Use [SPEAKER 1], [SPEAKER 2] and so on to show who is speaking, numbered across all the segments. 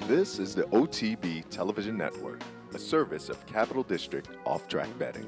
[SPEAKER 1] This is the OTB Television Network, a service of Capital District Off-Track Betting.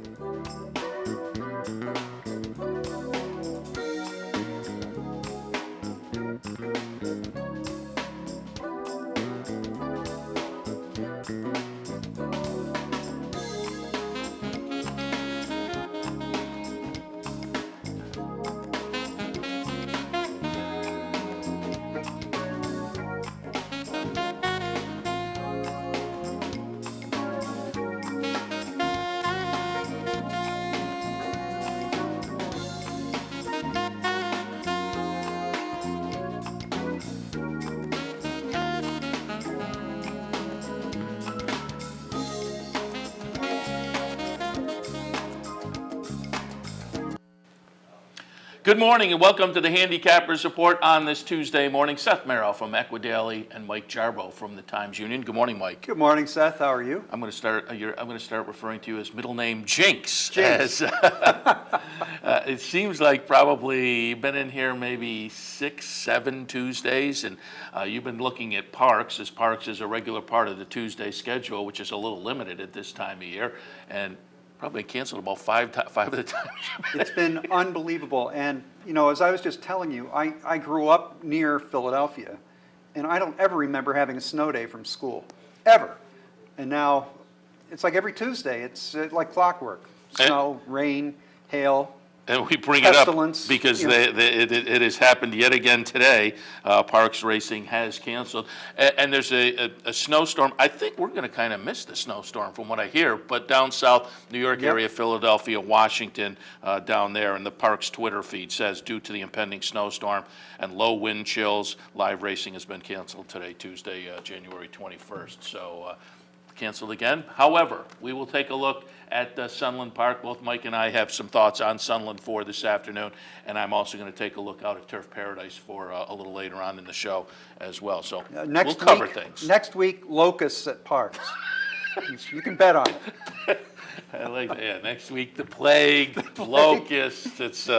[SPEAKER 2] Good morning and welcome to the Handicappers Report on this Tuesday morning. Seth Merrill from Equidaily and Mike Jarbo from the Times-Union. Good morning, Mike.
[SPEAKER 3] Good morning, Seth. How are you?
[SPEAKER 2] I'm going to start referring to you as middle name Jinx.
[SPEAKER 3] Jinx.
[SPEAKER 2] It seems like probably you've been in here maybe 6-7 Tuesdays, and you've been looking at Parks, as Parks is a regular part of the Tuesday schedule, which is a little limited at this time of year, and probably canceled about five of the times.
[SPEAKER 3] It's been unbelievable. And, you know, as I was just telling you, I grew up near Philadelphia, and I don't ever remember having a snow day from school, ever. And now it's like every Tuesday, it's like clockwork. Snow, rain, hail.
[SPEAKER 2] And we bring
[SPEAKER 3] pestilence,
[SPEAKER 2] it up because it has happened yet again today. Parks Racing has canceled. And there's a snowstorm. I think we're going to kind of miss the snowstorm from what I hear. But down south, New York area, Philadelphia, Washington, down there, and the Parks Twitter feed says, due to the impending snowstorm and low wind chills, live racing has been canceled today, Tuesday, January 21st. So canceled again. However, we will take a look at Sunland Park. Both Mike and I have some thoughts on Sunland for this afternoon, and I'm also going to take a look out at Turf Paradise for a little later on in the show as well. So we'll cover things.
[SPEAKER 3] Next week, locusts at Parks. You can bet on it.
[SPEAKER 2] I like that. Yeah, next week the plague, locusts. It's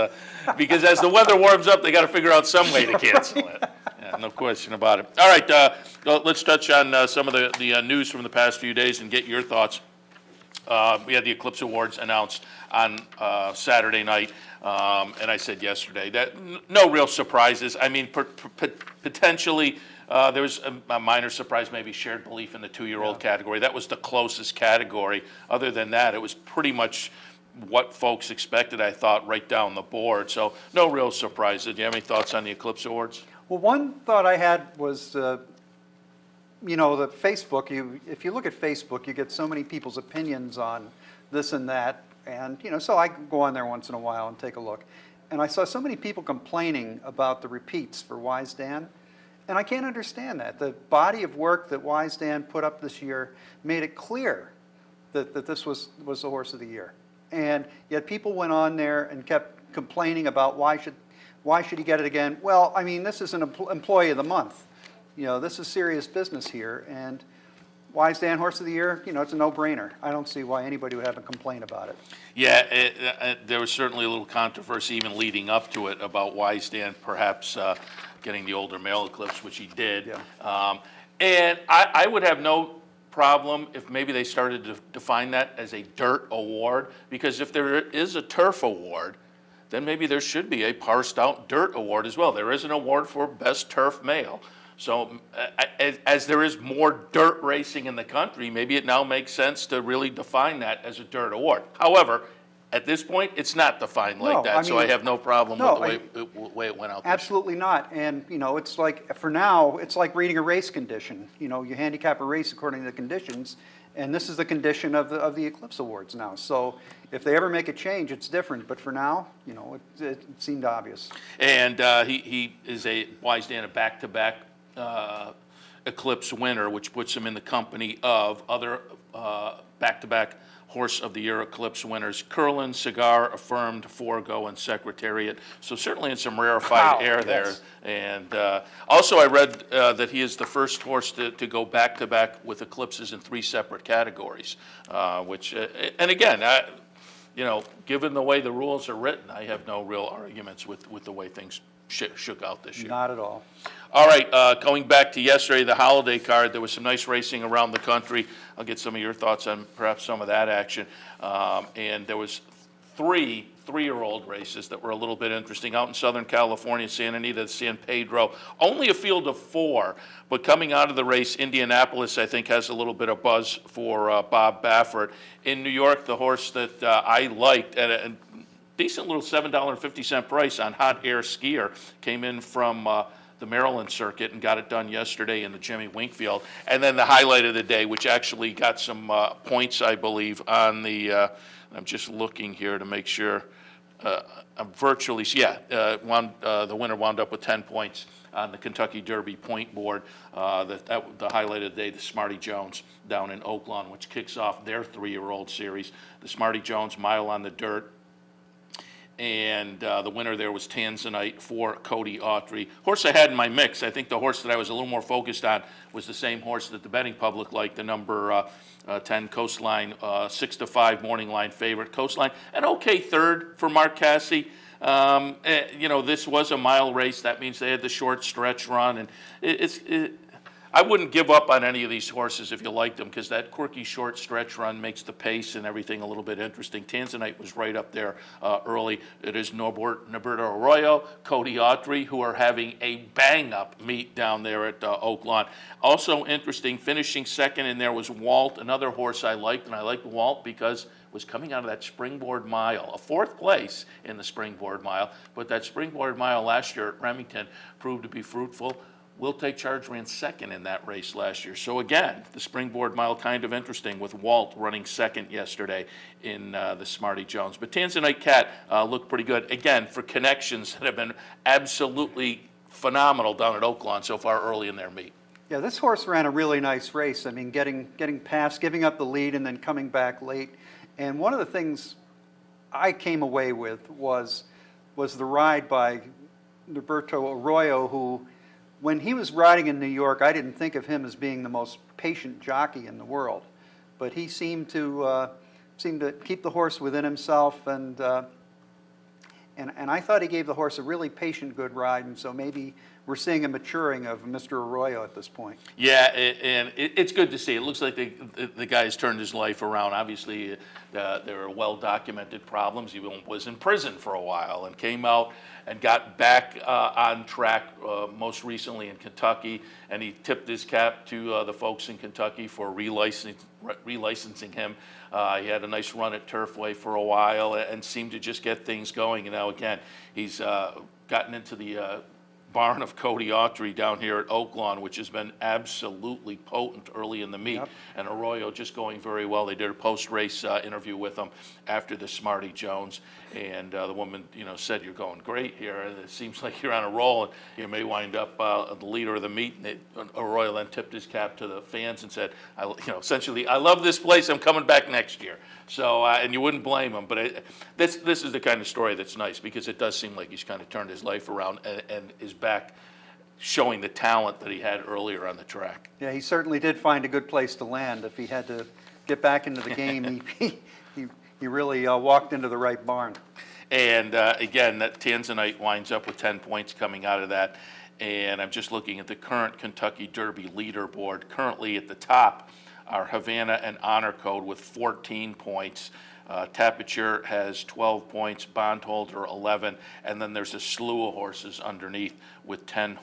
[SPEAKER 2] because as the weather warms up, they got to figure out some way to cancel it. Yeah, no question about it. All right, let's touch on some of the news from the past few days and get your thoughts. We had the Eclipse Awards announced on Saturday night, and I said yesterday that no real surprises. I mean, potentially there was a minor surprise, maybe shared belief in the 2-year-old category. That was the closest category. Other than that, it was pretty much what folks expected, I thought, right down the board. So no real surprises. Do you have any thoughts on the Eclipse Awards?
[SPEAKER 3] Well, one thought I had was, you know, the Facebook, if you look at Facebook, you get so many people's opinions on this and that. And, you know, so I go on there once in a while and take a look. And I saw so many people complaining about the repeats for Wise Dan. And I can't understand that. The body of work that Wise Dan put up this year made it clear that this was the horse of the year. And yet people went on there and kept complaining about why should he get it again? Well, I mean, this is an employee of the month. You know, this is serious business here. And Wise Dan Horse of the Year, you know, it's a no-brainer. I don't see why anybody would have a complaint about it.
[SPEAKER 2] Yeah, there was certainly a little controversy even leading up to it about Wise Dan perhaps getting the older male Eclipse, which he did.
[SPEAKER 3] Yeah.
[SPEAKER 2] And I would have no problem if maybe they started to define that as a dirt award, because if there is a turf award, then maybe there should be a parsed out dirt award as well. There is an award for best turf male. So as there is more dirt racing in the country, maybe it now makes sense to really define that as a dirt award. However, at this point, it's not defined like that, so I have no problem with the way it went out.
[SPEAKER 3] Absolutely not. And, you know, it's like, for now, it's like reading a race condition. You know, you handicap a race according to the conditions, and this is the condition of the Eclipse Awards now. So if they ever make a change, it's different. But for now, you know, it seemed obvious.
[SPEAKER 2] And he is Wise Dan, a back-to-back Eclipse winner, which puts him in the company of other back-to-back Horse of the Year Eclipse winners: Curlin, Cigar, Affirmed, Forgo, and Secretariat. So certainly in some rarefied air there. And also I read that he is the first horse to go back-to-back with Eclipses in 3 separate categories, which, and again, given the way the rules are written, I have no real arguments with the way things shook out this year.
[SPEAKER 3] Not at all.
[SPEAKER 2] All right, going back to yesterday, the holiday card, there was some nice racing around the country. I'll get some of your thoughts on perhaps some of that action. And there was three-year-old races that were a little bit interesting. Out in Southern California, Santa Anita, San Pedro, only a field of 4. But coming out of the race, Indianapolis, I think, has a little bit of buzz for Bob Baffert. In New York, the horse that I liked at a decent little $7.50 price on Hot Air Skier came in from the Maryland circuit and got it done yesterday in the Jimmy Winkfield. And then the highlight of the day, which actually got some points, I believe, on the I'm just looking here to make sure. I'm virtually, the winner wound up with 10 points on the Kentucky Derby point board. The highlight of the day, the Smarty Jones down in Oaklawn, which kicks off their 3-year-old series. The Smarty Jones Mile on the Dirt. And the winner there was Tanzanite for Cody Autry. Horse I had in my mix, I think the horse that I was a little more focused on was the same horse that the betting public liked, the number 10 Coastline, 6-5 morning line favorite. Coastline, an okay third for Mark Casse. This was a mile race. That means they had the short stretch run. And I wouldn't give up on any of these horses if you liked them, because that quirky short stretch run makes the pace and everything a little bit interesting. Tanzanite was right up there early. It is Norberto Arroyo, Cody Autry, who are having a bang-up meet down there at Oaklawn. Also interesting, finishing second in there was Walt, another horse I liked, and I liked Walt because was coming out of that Springboard Mile, a 4th place in the Springboard Mile, but that Springboard Mile last year at Remington proved to be fruitful. Will Take Charge ran second in that race last year. So again, the Springboard Mile kind of interesting with Walt running second yesterday in the Smarty Jones. But Tanzanite Cat looked pretty good. Again, for connections that have been absolutely phenomenal down at Oaklawn so far early in their meet.
[SPEAKER 3] Yeah, this horse ran a really nice race. I mean, getting past, giving up the lead, and then coming back late. And one of the things I came away with was the ride by Norberto Arroyo, who, when he was riding in New York, I didn't think of him as being the most patient jockey in the world, but he seemed to keep the horse within himself, and I thought he gave the horse a really patient, good ride, and so maybe we're seeing a maturing of Mr. Arroyo at this point.
[SPEAKER 2] Yeah, and it's good to see. It looks like the guy's turned his life around. Obviously, there are well-documented problems. He was in prison for a while and came out and got back on track most recently in Kentucky, and he tipped his cap to the folks in Kentucky for relicensing him. He had a nice run at Turfway for a while and seemed to just get things going. And now again, he's gotten into the barn of Cody Autry down here at Oaklawn, which has been absolutely potent early in the meet. Yep. And Arroyo just going very well. They did a post-race interview with him after the Smarty Jones, and the woman, said, "You're going great here, and it seems like you're on a roll, and you may wind up the leader of the meet." And Arroyo then tipped his cap to the fans and said, essentially, "I love this place. I'm coming back next year." So, and you wouldn't blame him, but this is the kind of story that's nice, because it does seem like he's kind of turned his life around and is back showing the talent that he had earlier on the track.
[SPEAKER 3] Yeah, he certainly did find a good place to land. If he had to get back into the game, he really walked into the right barn.
[SPEAKER 2] And again, that Tanzanite winds up with 10 points coming out of that. And I'm just looking at the current Kentucky Derby leaderboard. Currently at the top are Havana and Honor Code with 14 points. Tapiture has 12 points, Bondholder 11, and then there's a slew of horses underneath with 10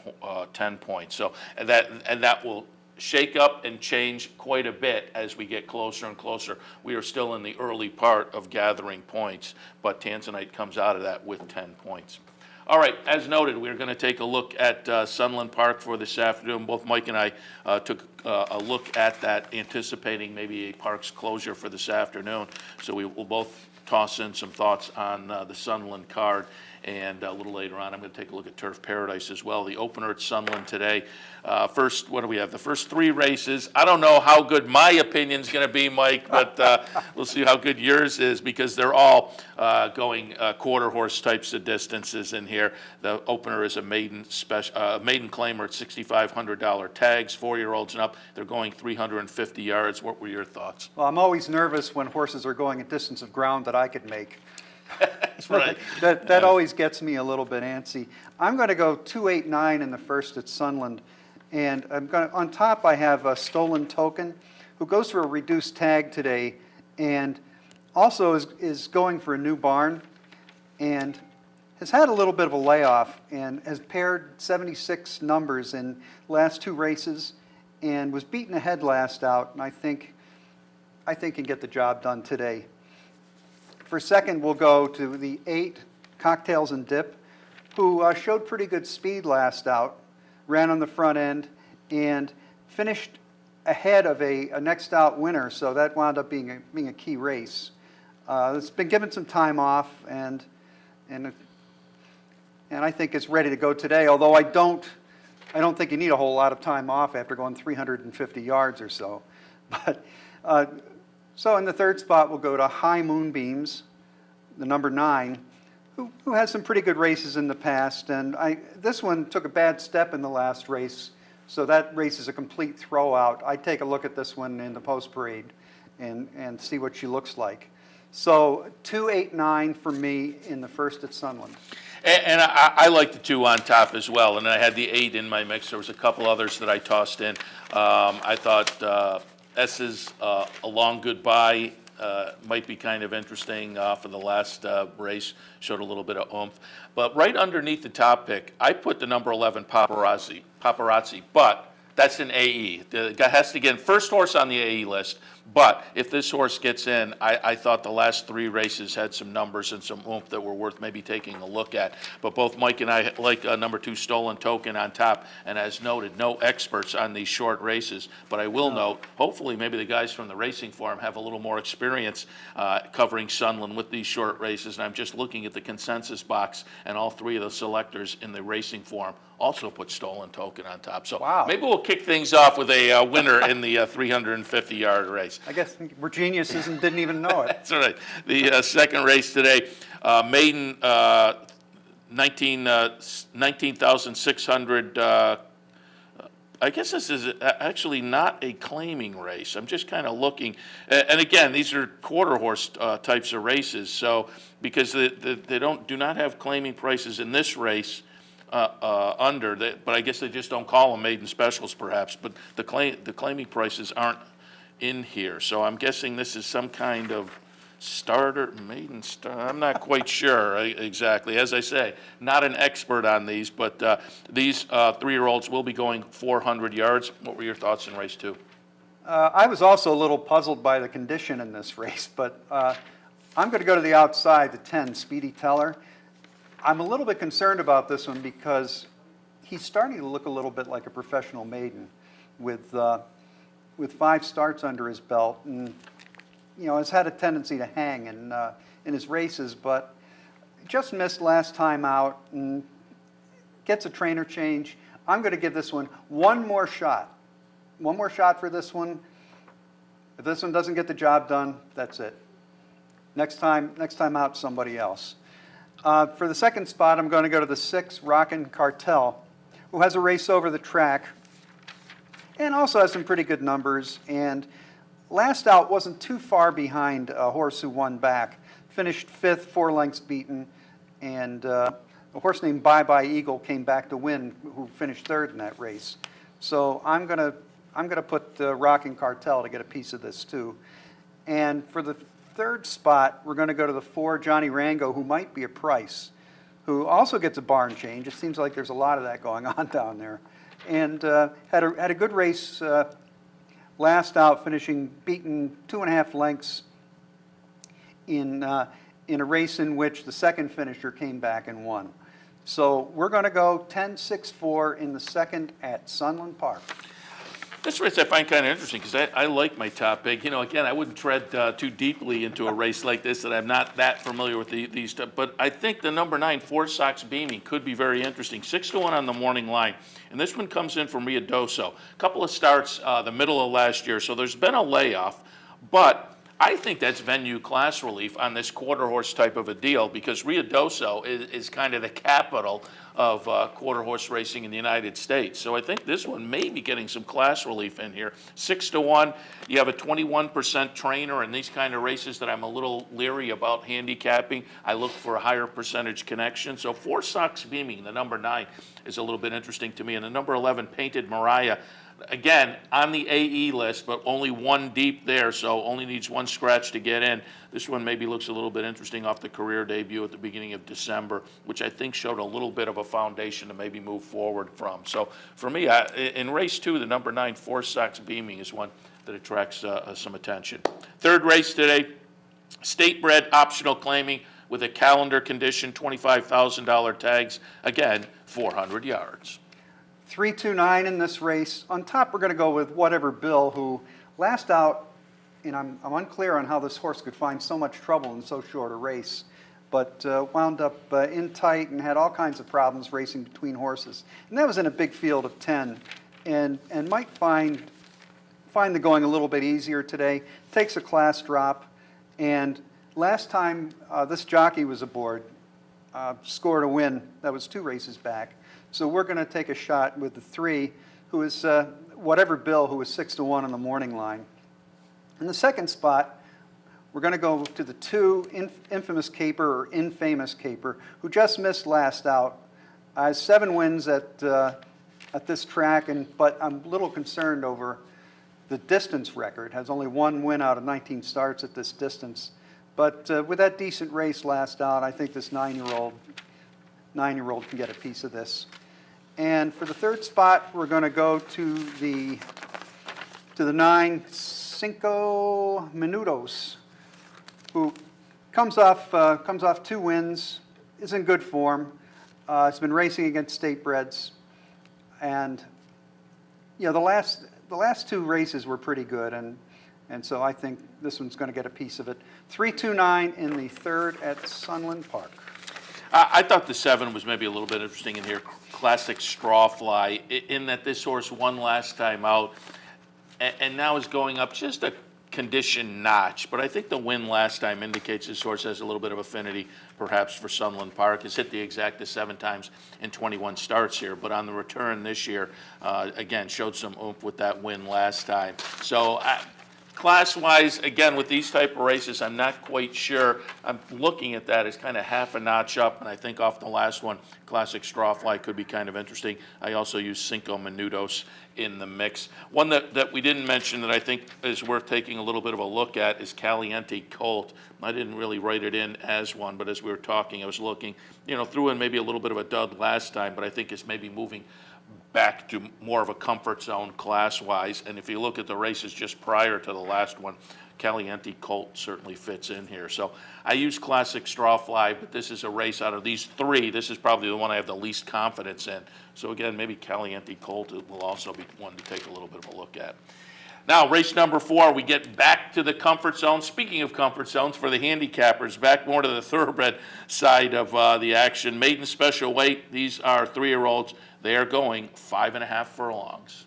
[SPEAKER 2] points. So and that will shake up and change quite a bit as we get closer and closer. We are still in the early part of gathering points, but Tanzanite comes out of that with 10 points. All right, as noted, we're going to take a look at Sunland Park for this afternoon. Both Mike and I took a look at that, anticipating maybe a park's closure for this afternoon. So we will both toss in some thoughts on the Sunland card. And a little later on, I'm going to take a look at Turf Paradise as well. The opener at Sunland today. First, what do we have? The first 3 races. I don't know how good my opinion's going to be, Mike, but we'll see how good yours is, because they're all going quarter horse types of distances in here. The opener is a maiden claimer at $6,500 tags, 4-year-olds and up. They're going 350 yards. What were your thoughts?
[SPEAKER 3] Well, I'm always nervous when horses are going a distance of ground that I could make.
[SPEAKER 2] That's right.
[SPEAKER 3] That always gets me a little bit antsy. I'm going to go 289 in the first at Sunland. And on top, I have a Stolen Token, who goes for a reduced tag today, and also is going for a new barn, and has had a little bit of a layoff, and has paired 76 numbers in last 2 races, and was beaten ahead last out, and I think can get the job done today. For second, we'll go to the 8 Cocktails and Dip, who showed pretty good speed last out, ran on the front end, and finished ahead of a next out winner, so that wound up being a key race. It's been given some time off, and I think it's ready to go today, although I don't think you need a whole lot of time off after going 350 yards or so. But so in the third spot, we'll go to High Moonbeams, the number 9, who has some pretty good races in the past. And this one took a bad step in the last race, so that race is a complete throwout. I'd take a look at this one in the post parade and see what she looks like. So 289 for me in the first at Sunland.
[SPEAKER 2] And I like the 2 on top as well, and I had the 8 in my mix. There was a couple others that I tossed in. I thought S's A Long Goodbye might be kind of interesting for the last race, showed a little bit of oomph. But right underneath the top pick, I put the number 11 Paparazzi, but that's an AE. The guy has to get in first horse on the AE list. But if this horse gets in, I thought the last 3 races had some numbers and some oomph that were worth maybe taking a look at. But both Mike and I like number 2 Stolen Token on top. And as noted, no experts on these short races. But I will note, hopefully maybe the guys from the Racing Forum have a little more experience covering Sunland with these short races. And I'm just looking at the consensus box, and all 3 of the selectors in the Racing Forum also put Stolen Token on top. So maybe we'll kick things off with a winner in the 350-yard race.
[SPEAKER 3] I guess we're geniuses and didn't even know it.
[SPEAKER 2] That's right. The second race today, maiden 19,600. I guess this is actually not a claiming race. I'm just kind of looking. And again, these are quarter horse types of races. So because they do not have claiming prices in this race, but I guess they just don't call them maiden specials, perhaps. But the claiming prices aren't in here, so I'm guessing this is some kind of starter, maiden start. I'm not quite sure exactly. As I say, not an expert on these, but these 3-year-olds will be going 400 yards. What were your thoughts in race 2?
[SPEAKER 3] I was also a little puzzled by the condition in this race, but I'm going to go to the outside, the 10, Speedy Teller. I'm a little bit concerned about this one because he's starting to look a little bit like a professional maiden with 5 starts under his belt, and has had a tendency to hang in his races, but just missed last time out and gets a trainer change. I'm going to give this one one more shot for this one. If this one doesn't get the job done, that's it. Next time out, somebody else. For the second spot, I'm going to go to the 6 Rockin' Cartel, who has a race over the track and also has some pretty good numbers. And last out wasn't too far behind a horse who won back. Finished 5th, 4 lengths beaten, and a horse named Bye Bye Eagle came back to win, who finished 3rd in that race. So I'm gonna put Rockin' Cartel to get a piece of this too. And for the 3rd spot, we're going to go to the 4 Johnny Rango, who might be a price, who also gets a barn change. It seems like there's a lot of that going on down there. And had a good race last out, finishing beaten 2.5 lengths in a race in which the second finisher came back and won. So we're going to go 10-6-4 in the second at Sunland Park.
[SPEAKER 2] This race I find kind of interesting because I like my top big. You know, again, I wouldn't tread too deeply into a race like this that I'm not that familiar with these. But I think the number 9, Four Sox Beaming, could be very interesting. 6-1 on the morning line. And this one comes in from Ruidoso. A couple of starts the middle of last year, so there's been a layoff. But I think that's venue class relief on this quarter horse type of a deal because Ruidoso is kind of the capital of quarter horse racing in the United States. So I think this one may be getting some class relief in here. 6-1, you have a 21% trainer in these kind of races that I'm a little leery about handicapping. I look for a higher percentage connection. So Four Sox Beaming, the number 9, is a little bit interesting to me. And the number 11, Painted Mariah, again, on the AE list, but only one deep there, so only needs one scratch to get in. This one maybe looks a little bit interesting off the career debut at the beginning of December, which I think showed a little bit of a foundation to maybe move forward from. So for me, in race 2, the number 9, Four Sox Beaming, is one that attracts some attention. Third race today, State Bred Optional Claiming with a calendar condition, $25,000 tags, again, 400 yards.
[SPEAKER 3] 3-2-9 in this race. On top, we're going to go with Whatever Bill, who last out, and I'm unclear on how this horse could find so much trouble in so short a race, but wound up in tight and had all kinds of problems racing between horses. And that was in a big field of 10, and might find the going a little bit easier today. Takes a class drop, and last time this jockey was aboard, scored a win. That was 2 races back. So we're going to take a shot with the 3, who is Whatever Bill, who is 6-1 on the morning line. In the second spot, we're going to go to the 2, Infamous Caper, or Infamous Caper, who just missed last out. Has 7 wins at this track, but I'm a little concerned over the distance record. Has only 1 win out of 19 starts at this distance. But with that decent race last out, I think this 9-year-old can get a piece of this. And for the third spot, we're going to go to the 9, Cinco Minutos, who comes off 2 wins, is in good form. It's been racing against state breds, and you know the last 2 races were pretty good, and so I think this one's going to get a piece of it. 3-2-9 in the third at Sunland Park.
[SPEAKER 2] I thought the 7 was maybe a little bit interesting in here. Classic Straw Fly, in that this horse won last time out and now is going up just a condition notch. But I think the win last time indicates this horse has a little bit of affinity perhaps for Sunland Park. It's hit the exacta 7 times in 21 starts here, but on the return this year, again, showed some oomph with that win last time. So class-wise, again, with these type of races, I'm not quite sure. I'm looking at that as kind of half a notch up, and I think off the last one, Classic Straw Fly could be kind of interesting. I also use Cinco Minutos in the mix. One that we didn't mention that I think is worth taking a little bit of a look at is Caliente Colt. I didn't really write it in as one, but as we were talking, I was looking, threw in maybe a little bit of a dud last time, but I think it's maybe moving back to more of a comfort zone class-wise. And if you look at the races just prior to the last one, Caliente Colt certainly fits in here. So I use Classic Straw Fly, but this is a race out of these 3. This is probably the one I have the least confidence in. So again, maybe Caliente Colt will also be one to take a little bit of a look at. Now, race number 4, we get back to the comfort zone. Speaking of comfort zones, for the handicappers, back more to the thoroughbred side of the action. Maiden special weight, these are 3-year-olds. They are going 5.5 furlongs.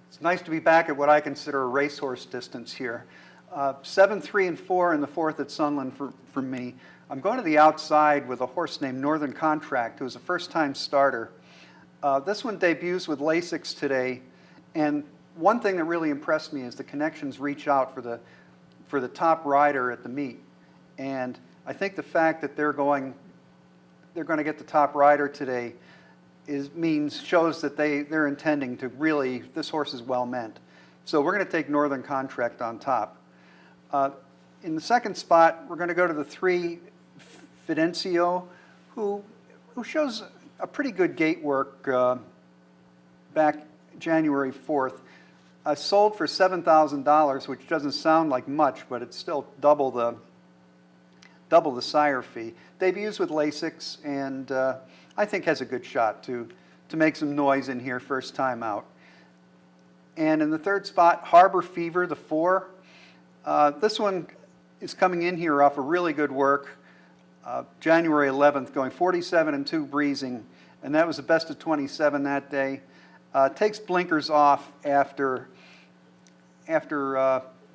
[SPEAKER 3] It's nice to be back at what I consider a racehorse distance here. 7, 3, and 4 in the 4th at Sunland for me. I'm going to the outside with a horse named Northern Contract, who's a first-time starter. This one debuts with Lasix today, and one thing that really impressed me is the connections reach out for the top rider at the meet, and I think the fact that they're going to get the top rider today shows that they're intending to really, this horse is well meant. So we're going to take Northern Contract on top. In the second spot, we're going to go to the 3, Fidencio, who shows a pretty good gate work back January 4th. Sold for $7,000, which doesn't sound like much, but it's still double the sire fee. Debuts with Lasix, and I think has a good shot to make some noise in here first time out. And in the third spot, Harbor Fever, the 4. This one is coming in here off a really good work. January 11th, going 47 and 2 breezing, and that was the best of 27 that day. Takes blinkers off after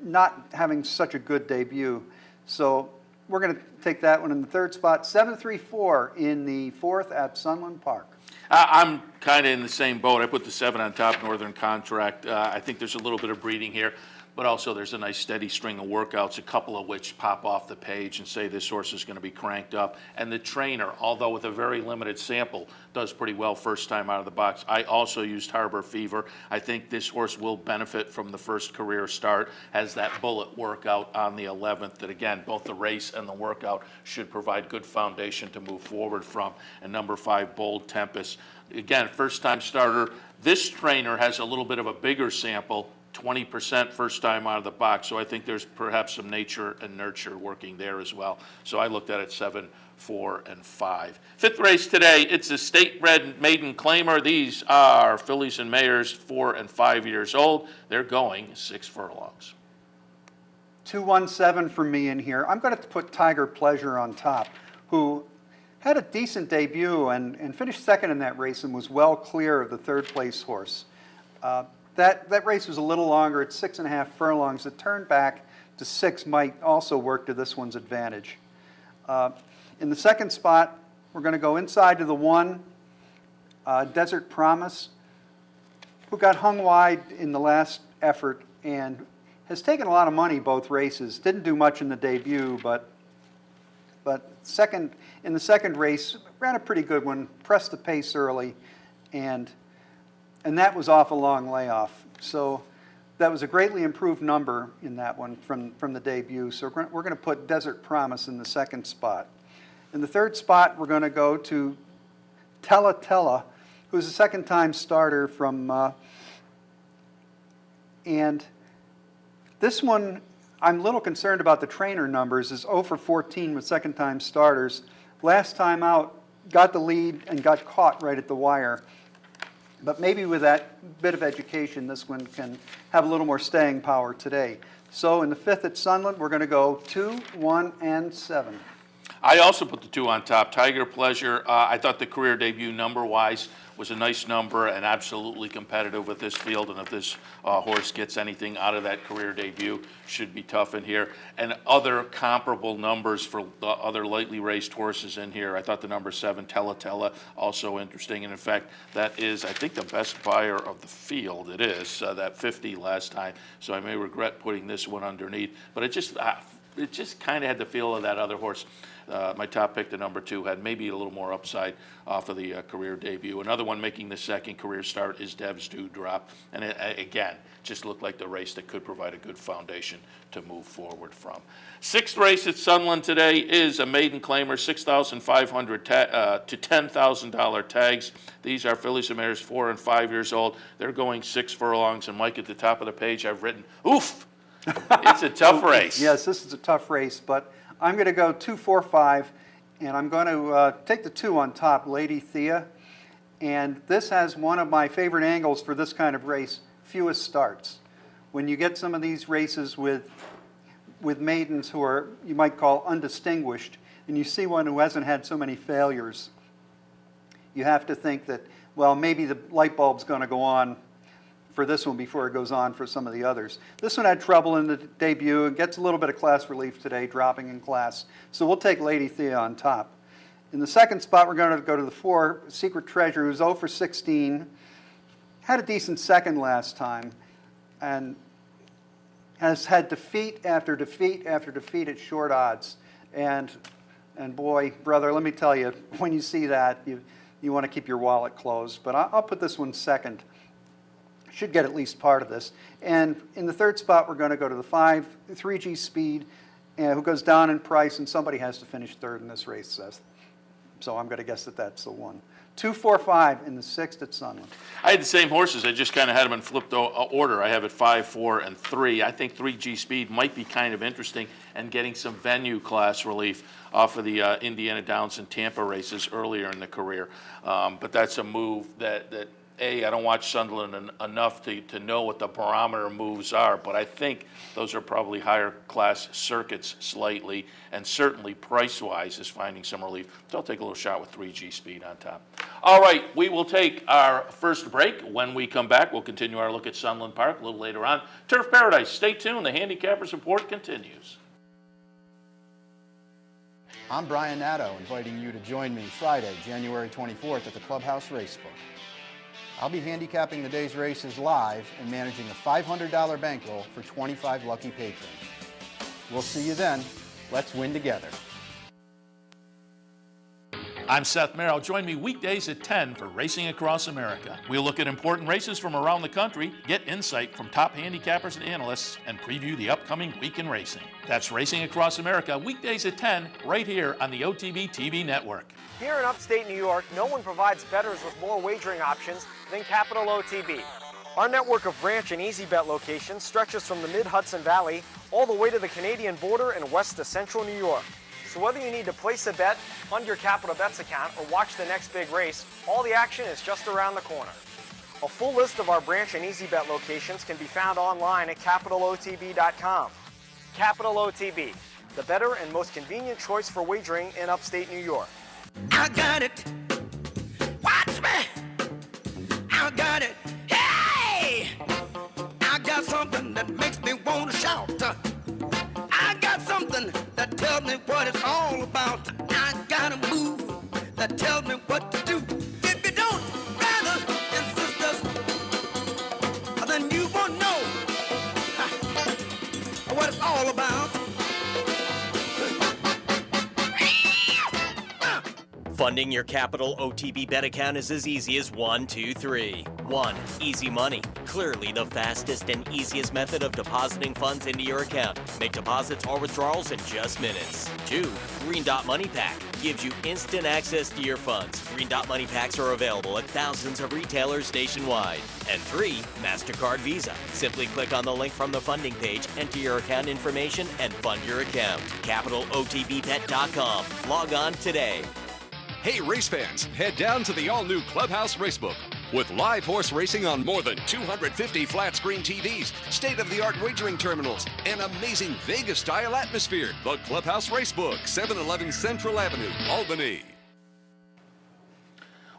[SPEAKER 3] not having such a good debut. So we're going to take that one in the third spot. 734 in the 4th at Sunland Park.
[SPEAKER 2] I'm kind of in the same boat. I put the 7 on top, Northern Contract. I think there's a little bit of breeding here, but also there's a nice steady string of workouts, a couple of which pop off the page and say this horse is going to be cranked up. And the trainer, although with a very limited sample, does pretty well first time out of the box. I also used Harbor Fever. I think this horse will benefit from the first career start, has that bullet workout on the 11th that, again, both the race and the workout should provide good foundation to move forward from. And number 5, Bold Tempest. Again, first time starter. This trainer has a little bit of a bigger sample, 20% first time out of the box. So I think there's perhaps some nature and nurture working there as well. So I looked at it 7, 4, and 5. 5th race today, it's a state-bred maiden claimer. These are fillies and mares 4 and 5 years old. They're going 6 furlongs.
[SPEAKER 3] 217 for me in here. I'm going to put Tiger Pleasure on top, who had a decent debut and finished second in that race and was well clear of the third place horse. That race was a little longer at 6.5 furlongs. The turn back to 6 might also work to this one's advantage. In the second spot, we're going to go inside to the 1, Desert Promise, who got hung wide in the last effort and has taken a lot of money both races. Didn't do much in the debut, but in the second race, ran a pretty good one, pressed the pace early, and that was off a long layoff. So that was a greatly improved number in that one from the debut. So we're going to put Desert Promise in the second spot. In the third spot, we're going to go to Tella Tella, who's a second-time starter from, and this one, I'm a little concerned about the trainer numbers, is 0 for 14 with second-time starters. Last time out, got the lead and got caught right at the wire. But maybe with that bit of education, this one can have a little more staying power today. So in the 5th at Sunland, we're going to go 2, 1, and 7.
[SPEAKER 2] I also put the 2 on top. Tiger Pleasure, I thought the career debut number-wise was a nice number and absolutely competitive with this field. And if this horse gets anything out of that career debut, should be tough in here. And other comparable numbers for the other lightly raced horses in here. I thought the number 7, Tella Tella, also interesting. And in fact, that is, I think, the best buyer of the field. It is, that 50 last time. So I may regret putting this one underneath. But it just kind of had the feel of that other horse. My top pick, the number 2, had maybe a little more upside off of the career debut. Another one making the second career start is Dev's Dewdrop. And it, again, just looked like the race that could provide a good foundation to move forward from. 6th race at Sunland today is a maiden claimer, $6,500 to $10,000 tags. These are fillies and mares 4 and 5 years old. They're going 6 furlongs. And Mike, at the top of the page, I've written, oof! It's a tough race.
[SPEAKER 3] Yes, this is a tough race, but I'm going to go 2, 4, 5, and I'm going to take the 2 on top, Lady Thea. And this has one of my favorite angles for this kind of race, fewest starts. When you get some of these races with maidens who are, you might call, undistinguished, and you see one who hasn't had so many failures, you have to think that, well, maybe the light bulb's going to go on for this one before it goes on for some of the others. This one had trouble in the debut and gets a little bit of class relief today, dropping in class. So we'll take Lady Thea on top. In the second spot, we're going to go to the 4, Secret Treasure, who's 0 for 16. Had a decent second last time and has had defeat after defeat after defeat at short odds. And boy, brother, let me tell you, when you see that, you want to keep your wallet closed. But I'll put this one second. Should get at least part of this. And in the third spot, we're going to go to the 5, 3G Speed, who goes down in price, and somebody has to finish third in this race. So I'm going to guess that that's the one. 2, 4, 5 in the 6th at Sunland.
[SPEAKER 2] I had the same horses. I just kind of had them in flipped order. I have it 5, 4, and 3. I think 3G Speed might be kind of interesting and getting some venue class relief off of the Indiana Downs and Tampa races earlier in the career. But that's a move that I don't watch Sunderland enough to know what the barometer moves are, but I think those are probably higher class circuits slightly, and certainly price-wise is finding some relief. So I'll take a little shot with 3G speed on top. All right, we will take our first break. When we come back, we'll continue our look at Sunderland Park a little later on. Turf Paradise, stay tuned. The Handicappers Report continues.
[SPEAKER 4] I'm Brian Natto, inviting you to join me Friday, January 24th at the Clubhouse Racebook. I'll be handicapping the day's races live and managing a $500 bankroll for 25 lucky patrons. We'll see you then. Let's win together.
[SPEAKER 2] I'm Seth Merrill. Join me weekdays at 10 for Racing Across America. We'll look at important races from around the country, get insight from top handicappers and analysts, and preview the upcoming week in racing. That's Racing Across America, weekdays at 10, right here on the OTB TV network.
[SPEAKER 5] Here in upstate New York, no one provides bettors with more wagering options than Capital OTB. Our network of branch and easy bet locations stretches from the mid-Hudson Valley all the way to the Canadian border and west to central New York. So whether you need to place a bet, fund your Capital Bets account, or watch the next big race, all the action is just around the corner. A full list of our branch and easy bet locations can be found online at capitalotb.com. Capital OTB, the better and most convenient choice for wagering in upstate New York.
[SPEAKER 6] I got it. Watch me. I got it. Hey! I got something that makes me want to shout. I got something that tells me what it's all about. I got a move that tells me what to do. If you don't, brothers and sisters, then you won't know what it's all about.
[SPEAKER 7] Funding your Capital OTB bet account is as easy as 1, 2, 3. 1. Easy money. Clearly the fastest and easiest method of depositing funds into your account. Make deposits or withdrawals in just minutes. 2. Green Dot Money Pack. Gives you instant access to your funds. Green Dot Money Packs are available at thousands of retailers nationwide. And 3. MasterCard Visa. Simply click on the link from the funding page, enter your account information, and fund your account. CapitalOTBBet.com. Log on today.
[SPEAKER 8] Hey race fans, head down to the all-new Clubhouse Racebook. With live horse racing on more than 250 flat-screen TVs, state-of-the-art wagering terminals, and amazing Vegas-style atmosphere. The Clubhouse Racebook, 711 Central Avenue, Albany.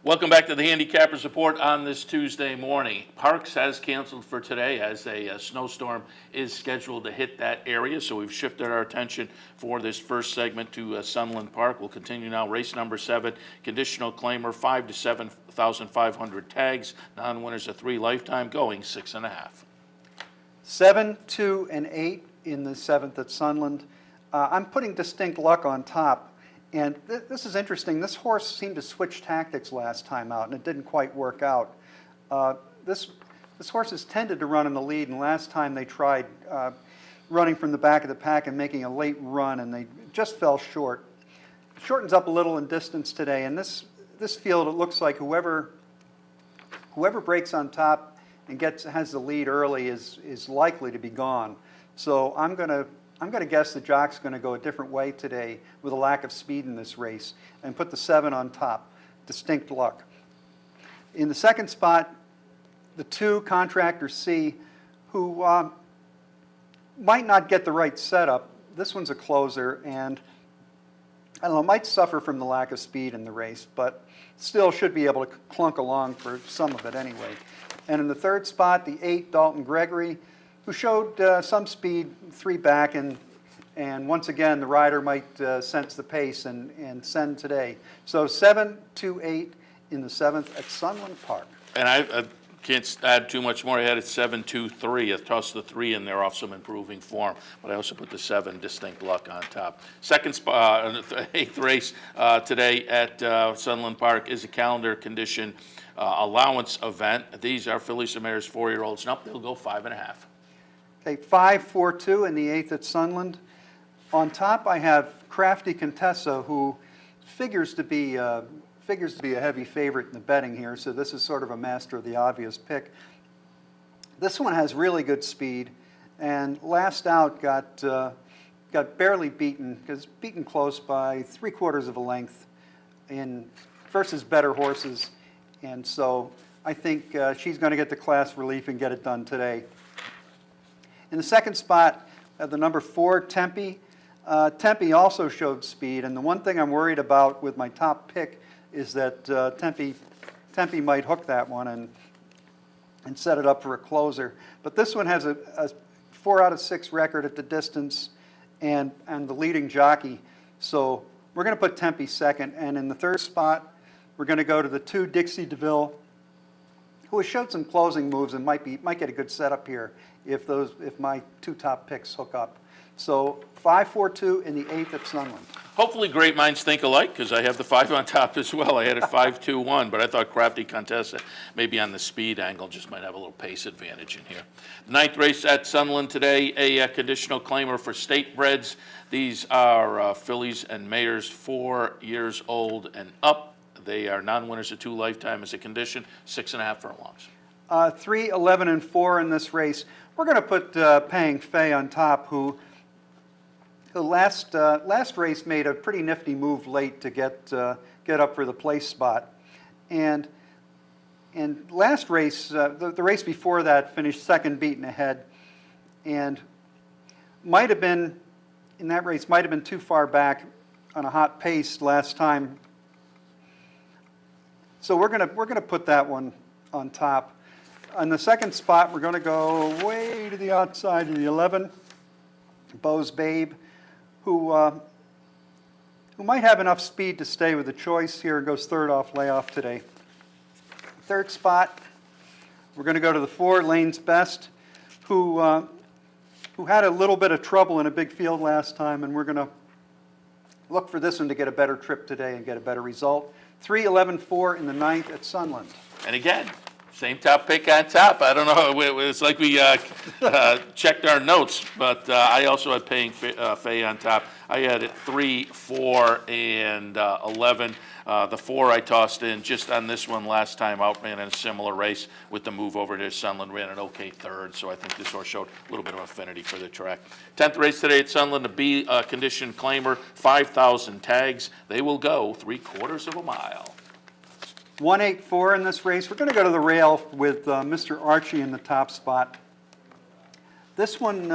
[SPEAKER 2] Welcome back to the Handicappers Report on this Tuesday morning. Parks has canceled for today as a snowstorm is scheduled to hit that area, so we've shifted our attention for this first segment to Sunderland Park. We'll continue now. Race number 7, conditional claimer, 5 to 7,500 tags. Non-winners of 3 lifetime, going 6.5.
[SPEAKER 3] 7, 2, and 8 in the 7th at Sunderland. I'm putting Distinct Luck on top. And this is interesting. This horse seemed to switch tactics last time out, and it didn't quite work out. This horse has tended to run in the lead, and last time they tried running from the back of the pack and making a late run, and they just fell short. Shortens up a little in distance today, and this field, it looks like whoever breaks on top and has the lead early is likely to be gone. So I'm going to guess the jock's going to go a different way today with a lack of speed in this race and put the 7 on top, Distinct Luck. In the second spot, the 2, Contractor C, who might not get the right setup. This one's a closer, and I don't know, might suffer from the lack of speed in the race, but still should be able to clunk along for some of it anyway. And in the third spot, the 8, Dalton Gregory, who showed some speed 3 back, and once again the rider might sense the pace and send today. So 7, 2, 8 in the 7th at Sunderland Park. And
[SPEAKER 2] I can't add too much more. I had it 7, 2, 3. I tossed the 3 in there off some improving form, but I also put the 7, Distinct Luck, on top. Second spot, 8th race today at Sunderland Park is a calendar condition allowance event. These are fillies and mares 4-year-olds. Nope, they'll go 5.5.
[SPEAKER 3] Okay, 5, 4, 2 in the 8th at Sunderland. On top, I have Crafty Contessa, who figures to be a heavy favorite in the betting here. So this is sort of a master of the obvious pick. This one has really good speed, and last out got barely beaten close by 3/4 of a length in versus better horses, and so I think she's going to get the class relief and get it done today. In the second spot, the number 4, Tempe. Tempe also showed speed, and the one thing I'm worried about with my top pick is that Tempe might hook that one and set it up for a closer. But this one has a 4 out of 6 record at the distance and the leading jockey. So we're going to put Tempe second. And in the third spot, we're going to go to the 2, Dixie DeVille, who has showed some closing moves and might get a good setup here if my 2 top picks hook up. So 5-4-2 in the 8th at Sunland.
[SPEAKER 2] Hopefully great minds think alike, because I have the 5 on top as well. I had it 5-2-1, but I thought Crafty Contessa, maybe on the speed angle, just might have a little pace advantage in here. 9th race at Sunland today, a conditional claimer for state breds. These are fillies and mares 4 years old and up. They are non-winners of 2 lifetime as a condition, 6.5 furlongs.
[SPEAKER 3] 3, 11, and 4 in this race. We're going to put Paying Fei on top, who last race made a pretty nifty move late to get up for the place spot, and last race, the race before that, finished second beaten ahead, and might have been too far back on a hot pace last time. So we're gonna put that one on top. On the second spot, we're going to go way to the outside of the 11, Bo's Babe, who might have enough speed to stay with the choice here and goes third off layoff today. Third spot, we're going to go to the 4, Lane's Best, who had a little bit of trouble in a big field last time, and we're going to look for this one to get a better trip today and get a better result. 3, 11, 4 in the 9th at Sunland.
[SPEAKER 2] And again, same top pick on top. I don't know. It's like we checked our notes, but I also had Paying Fei on top. I had it 3, 4, and 11. The 4 I tossed in just on this one last time out, ran in a similar race with the move over to Sunland, ran an okay third, so I think this horse showed a little bit of affinity for the track. 10th race today at Sunland, a B condition claimer, 5,000 tags. They will go 3/4 of a mile.
[SPEAKER 3] 184 in this race. We're going to go to the rail with Mr. Archie in the top spot. This one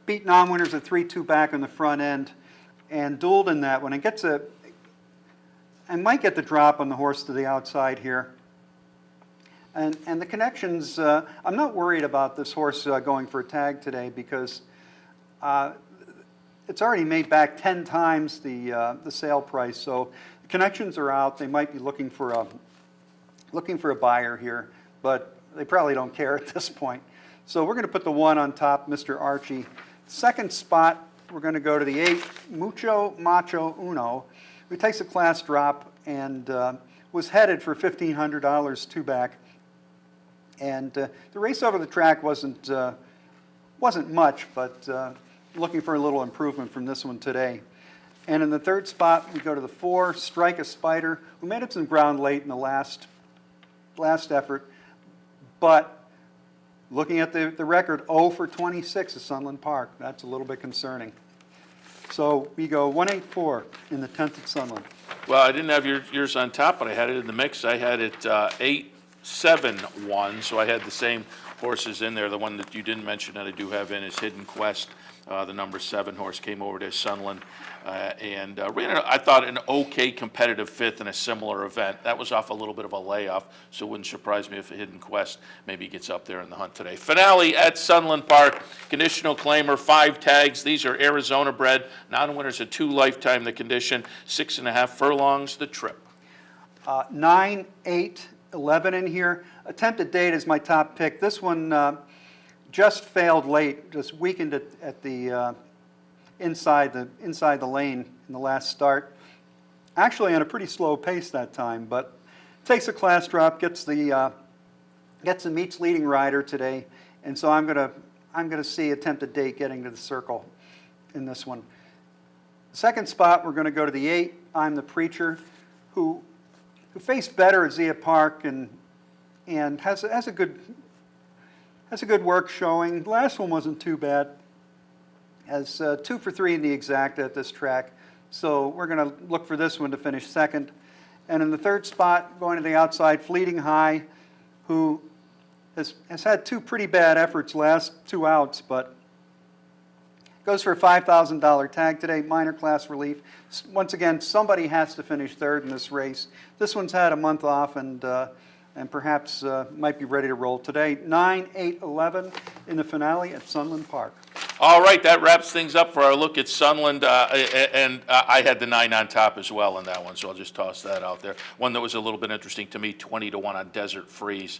[SPEAKER 3] beat non-winners at 3-2 back on the front end and dueled in that one. And might get the drop on the horse to the outside here. And the connections, I'm not worried about this horse going for a tag today because it's already made back 10 times the sale price. So the connections are out. They might be looking for a buyer here, but they probably don't care at this point. So we're going to put the 1 on top, Mr. Archie. Second spot, we're going to go to the 8, Mucho Macho Uno, who takes a class drop and was headed for $1,500 two back. And the race over the track wasn't much, but looking for a little improvement from this one today. And in the third spot, we go to the 4, Strike a Spider, who made up some ground late in the last effort, but looking at the record, 0 for 26 at Sunland Park. That's a little bit concerning. So we go 184 in the 10th at Sunland.
[SPEAKER 2] Well, I didn't have yours on top, but I had it in the mix. I had it 8-7-1, so I had the same horses in there. The one that you didn't mention that I do have in is Hidden Quest. The number 7 horse came over to Sunland and ran, I thought, an okay competitive 5th in a similar event. That was off a little bit of a layoff, so it wouldn't surprise me if a Hidden Quest maybe gets up there in the hunt today. Finale at Sunland Park, conditional claimer, 5 tags. These are Arizona bred, non-winners of 2 lifetime the condition, 6.5 furlongs the trip.
[SPEAKER 3] 9, 8, 11 in here. Attempted Date is my top pick. This one just failed late, just weakened at the inside the lane in the last start. Actually on a pretty slow pace that time, but takes a class drop, gets the meets leading rider today, and so I'm gonna see Attempted Date getting to the circle in this one. Second spot, we're going to go to the 8, I'm the Preacher, who faced better at Zia Park and has a good work showing. The last one wasn't too bad. Has 2 for 3 in the exact at this track. So we're going to look for this one to finish second. And in the third spot, going to the outside, Fleeting High, who has had two pretty bad efforts, last 2 outs, but goes for a $5,000 tag today, minor class relief. Once again, somebody has to finish third in this race. This one's had a month off and perhaps might be ready to roll today. 9, 8, 11 in the finale at Sunland Park.
[SPEAKER 2] All right, that wraps things up for our look at Sunland, and I had the 9 on top as well in that one, so I'll just toss that out there. One that was a little bit interesting to me, 20-1 on Desert Freeze.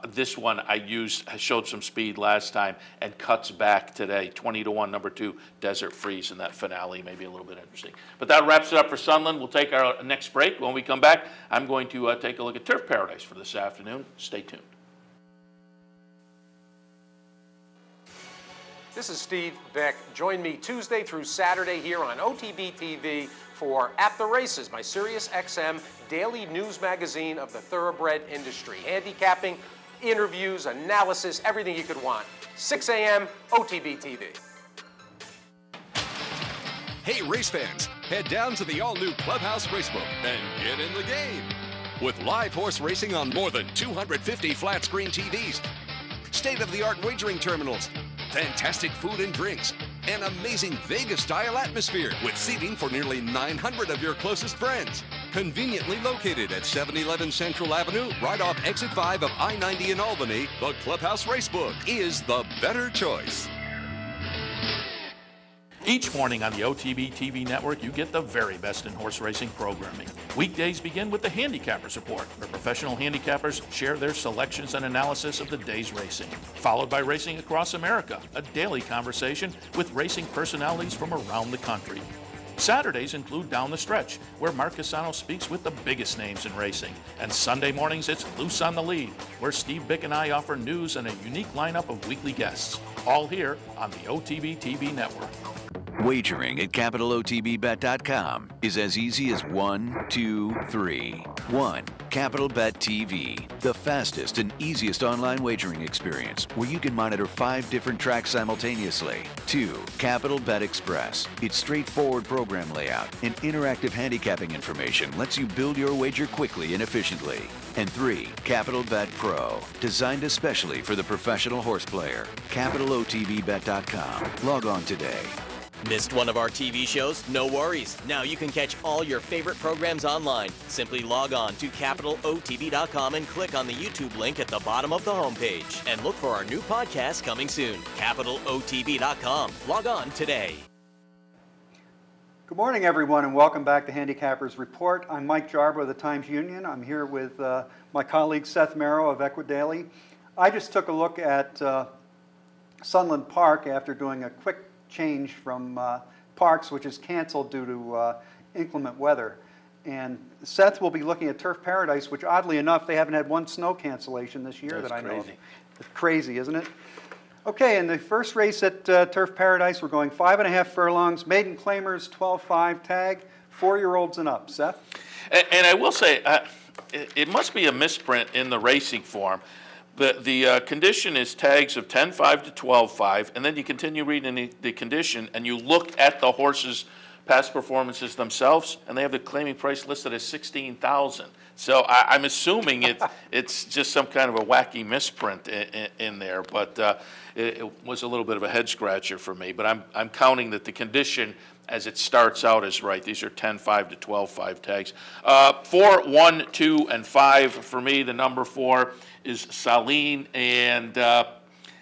[SPEAKER 2] This one I showed some speed last time and cuts back today. 20-1, number 2, Desert Freeze in that finale, maybe a little bit interesting. But that wraps it up for Sunland. We'll take our next break. When we come back, I'm going to take a look at Turf Paradise for this afternoon. Stay tuned.
[SPEAKER 9] This is Steve Beck. Join me Tuesday through Saturday here on OTB TV for At the Races, my Sirius XM daily news magazine of the thoroughbred industry. Handicapping, interviews, analysis, everything you could want. 6 a.m. OTB TV.
[SPEAKER 8] Hey, race fans, head down to the all-new Clubhouse Racebook and get in the game. With live horse racing on more than 250 flat-screen TVs, state-of-the-art wagering terminals, fantastic food and drinks, an amazing Vegas-style atmosphere with seating for nearly 900 of your closest friends. Conveniently located at 711 Central Avenue, right off Exit 5 of I-90 in Albany, the Clubhouse Racebook is the better choice.
[SPEAKER 2] Each morning on the OTB TV network, you get the very best in horse racing programming. Weekdays begin with the Handicappers Report, where professional handicappers share their selections and analysis of the day's racing. Followed by Racing Across America, a daily conversation with racing personalities from around the country. Saturdays include Down the Stretch, where Mark Casano speaks with the biggest names in racing. And Sunday mornings, it's Loose on the Lead, where Steve Bick and I offer news and a unique lineup of weekly guests. All here on the OTB TV network.
[SPEAKER 10] Wagering at CapitalOTBBet.com is as easy as 1, 2, 3. 1. Capital Bet TV, the fastest and easiest online wagering experience where you can monitor 5 different tracks simultaneously. 2. Capital Bet Express. Its straightforward program layout and interactive handicapping information lets you build your wager quickly and efficiently. And 3. Capital Bet Pro, designed especially for the professional horse player. CapitalOTBBet.com. Log on today.
[SPEAKER 7] Missed one of our TV shows? No worries. Now you can catch all your favorite programs online. Simply log on to CapitalOTB.com and click on the YouTube link at the bottom of the homepage. And look for our new podcast coming soon. CapitalOTB.com. Log on today.
[SPEAKER 3] Good morning, everyone, and welcome back to Handicappers Report. I'm Mike Jarbo of the Times-Union. I'm here with my colleague Seth Merrow of Equidaily. I just took a look at Sunland Park after doing a quick change from Parks, which is canceled due to inclement weather. And Seth will be looking at Turf Paradise, which oddly enough, they haven't had one snow cancellation this year that I know of. It's crazy, isn't it? Okay, in the first race at Turf Paradise, we're going 5.5 furlongs, maiden claimers, 12.5 tag, 4-year-olds and up. Seth?
[SPEAKER 2] And I will say, it must be a misprint in the racing form. The condition is tags of 10.5 to 12.5, and then you continue reading the condition, and you look at the horses' past performances themselves, and they have the claiming price listed as $16,000. So I'm assuming it's just some kind of a wacky misprint in there, but it was a little bit of a head scratcher for me. But I'm counting that the condition as it starts out is right. These are 10.5 to 12.5 tags. 4, 1, 2, and 5 for me. The number 4 is Saline, and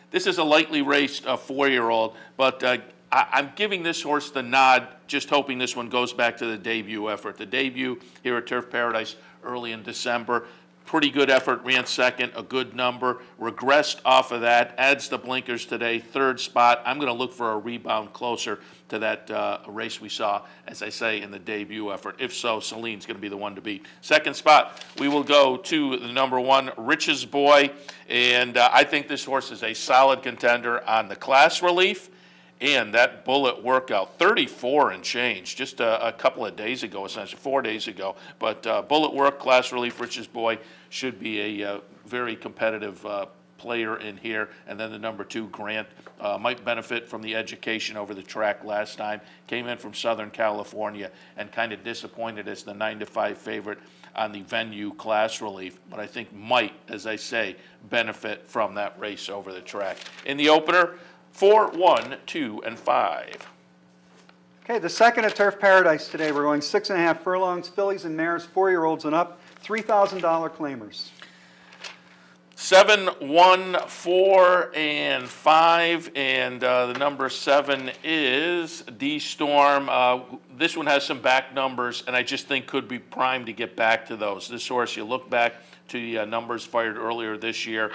[SPEAKER 2] this is a lightly raced 4-year-old, but I'm giving this horse the nod, just hoping this one goes back to the debut effort. The debut here at Turf Paradise early in December, pretty good effort, ran second, a good number, regressed off of that, adds the blinkers today, 3rd spot. I'm going to look for a rebound closer to that race we saw, as I say, in the debut effort. If so, Celine's going to be the one to beat. 2nd spot, we will go to the number 1, Rich's Boy, and I think this horse is a solid contender on the class relief. And that Bullet workout, 34 and change, just a couple of days ago, essentially 4 days ago. But Bullet work, class relief, Rich's Boy should be a very competitive player in here. And then the number 2, Grant, might benefit from the education over the track last time. Came in from Southern California and kind of disappointed as the 9-5 favorite on the venue class relief, but I think might, as I say, benefit from that race over the track. In the opener, 4, 1, 2, and 5.
[SPEAKER 3] Okay, the second at Turf Paradise today, we're going 6.5 furlongs, fillies and mares, 4-year-olds and up, $3,000 claimers.
[SPEAKER 2] 7, 1, 4, and 5, and the number 7 is D-Storm. This one has some back numbers, and I just think could be primed to get back to those. This horse, you look back to the numbers fired earlier this year,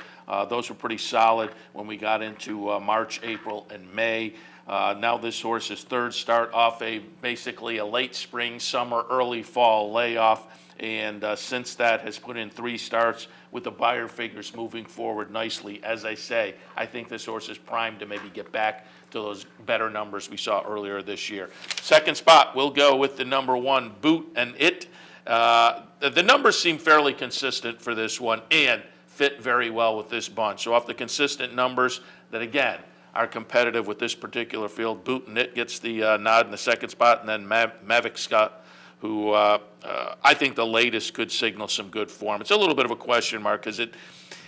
[SPEAKER 2] those were pretty solid when we got into March, April, and May. Now this horse's third start off basically a late spring, summer, early fall layoff, and since that has put in 3 starts with the buyer figures moving forward nicely. As I say, I think this horse is primed to maybe get back to those better numbers we saw earlier this year. Second spot, we'll go with the number 1, Boot and It. The numbers seem fairly consistent for this one and fit very well with this bunch. So off the consistent numbers that, again, are competitive with this particular field, Boot and It gets the nod in the second spot, and then Mavic Scott, who I think the latest could signal some good form. It's a little bit of a question mark because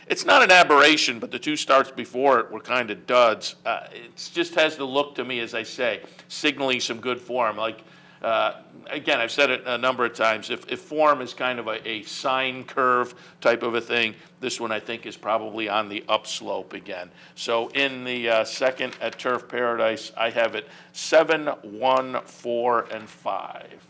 [SPEAKER 2] it's not an aberration, but the 2 starts before it were kind of duds. It just has the look to me, as I say, signaling some good form. Like, again, I've said it a number of times, if form is kind of a sine curve type of a thing, this one I think is probably on the upslope again. So in the second at Turf Paradise, I have it 7, 1, 4, and 5.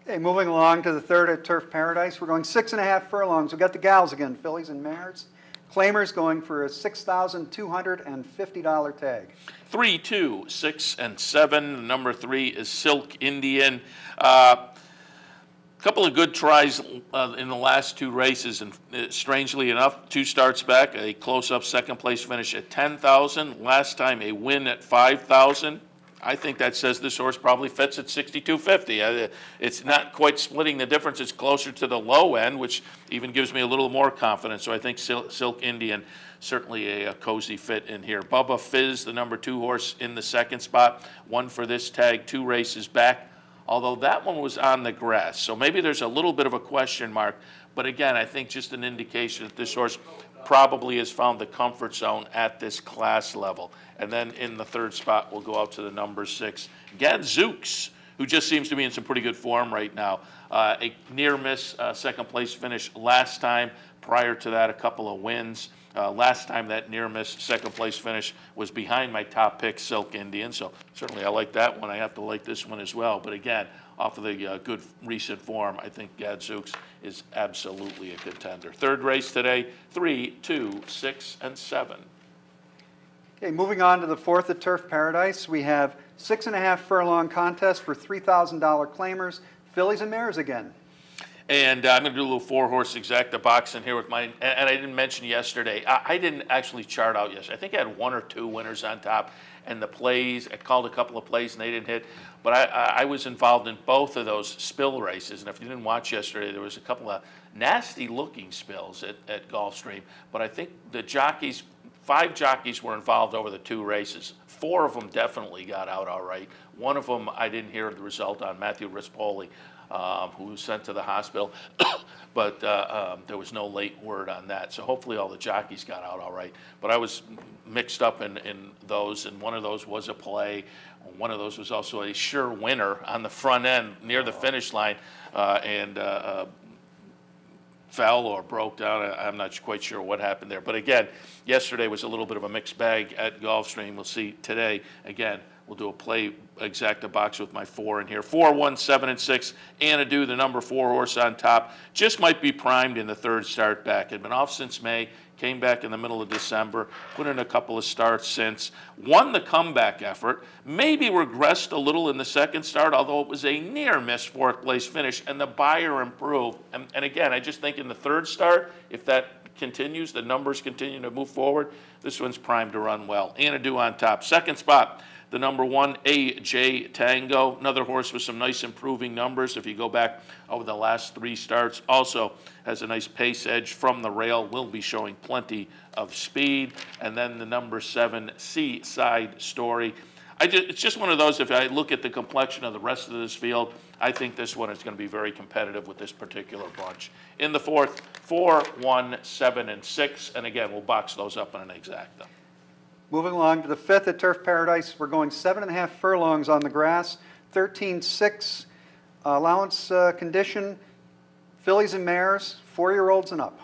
[SPEAKER 3] Okay, moving along to the third at Turf Paradise, we're going 6.5 furlongs. We've got the gals again, fillies and mares. Claimers going for a $6,250 tag.
[SPEAKER 2] 3, 2, 6, and 7. Number 3 is Silk Indian. Couple of good tries in the last 2 races, and strangely enough, 2 starts back, a close-up second place finish at $10,000. Last time, a win at $5,000. I think that says this horse probably fits at $6,250. It's not quite splitting the difference. It's closer to the low end, which even gives me a little more confidence. So I think Silk Indian, certainly a cozy fit in here. Bubba Fizz, the number 2 horse in the second spot, won for this tag 2 races back, although that one was on the grass. So maybe there's a little bit of a question mark. But again, I think just an indication that this horse probably has found the comfort zone at this class level. And then in the third spot, we'll go out to the number 6, Gadzooks, who just seems to be in some pretty good form right now. A near-miss second place finish last time. Prior to that, a couple of wins. Last time that near-miss second place finish was behind my top pick, Silk Indian. So certainly I like that one. I have to like this one as well. But again, off of the good recent form, I think Gadzooks is absolutely a contender. Third race today, 3, 2, 6, and 7.
[SPEAKER 3] Okay, moving on to the fourth at Turf Paradise, we have 6.5 furlong contest for $3,000 claimers, fillies and mares again.
[SPEAKER 2] And I'm going to do a little 4-horse exacta box in here with mine. And I didn't mention yesterday, I didn't actually chart out yesterday. I think I had 1 or 2 winners on top. And the plays, I called a couple of plays and they didn't hit. But I was involved in both of those spill races. And if you didn't watch yesterday, there was a couple of nasty looking spills at Gulfstream. But I think the jockeys, 5 jockeys were involved over the 2 races. 4 of them definitely got out all right. One of them I didn't hear the result on, Matthew Rispoli, who was sent to the hospital. But there was no late word on that. So hopefully all the jockeys got out all right. But I was mixed up in those, and one of those was a play. One of those was also a sure winner on the front end near the finish line, and fell or broke down. I'm not quite sure what happened there. But again, yesterday was a little bit of a mixed bag at Gulfstream. We'll see today. Again, we'll do a play exacta box with my 4 in here. 4, 1, 7, and 6. Anadu, the number 4 horse on top, just might be primed in the third start back. Had been off since May, came back in the middle of December, put in a couple of starts since, won the comeback effort, maybe regressed a little in the second start, although it was a near miss 4th place finish, and the buyer improved. And again, I just think in the third start, if that continues, the numbers continue to move forward, this one's primed to run well. Anadu on top. Second spot, the number 1, AJ Tango, another horse with some nice improving numbers. If you go back over the last 3 starts, also has a nice pace edge from the rail, will be showing plenty of speed. And then the number 7, Seaside Story. It's just one of those, if I look at the complexion of the rest of this field, I think this one is going to be very competitive with this particular bunch. In the fourth, 4, 1, 7, and 6, and again, we'll box those up in an exacta.
[SPEAKER 3] Moving along to the fifth at Turf Paradise, we're going 7.5 furlongs on the grass, 13-6 allowance condition, fillies and mares, 4-year-olds and up.